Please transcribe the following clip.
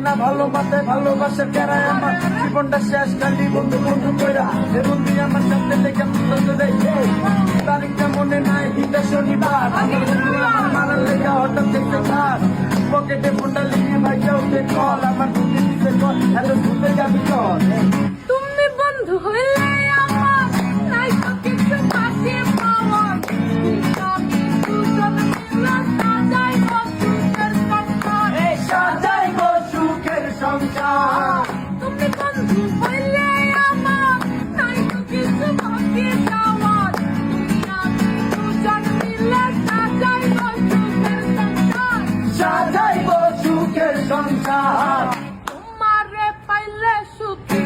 না ভালো মাথায় ভালোবাসা কেরায় আমার জীবনটা শেষ খালি বন্ধু বন্ধু কইরা এ বন্ধু আমার সাথে লেগে তারিখটা মনে নাই দিতে শনিবার আমার বন্ধু আমার মারার লেগে হঠাৎ দেখতে খার পকেটে ফোনটা লিখে ভাইয়া উঠে কল আমার দুধে দিতে কল এত ঘুরতে যাবি চল তুমি বন্ধু হইলে আমার নাই তো কিছু পাশে পাওয়ার সাজাই গো সুখের সংসার তুমি বন্ধু হইলে আমার নাই তো কিছু পাশে পাওয়ার দুজন মিলে সাজাই গো সুখের সংসার সাজাই গো সুখের সংসার তোমারে পাইলে সুখী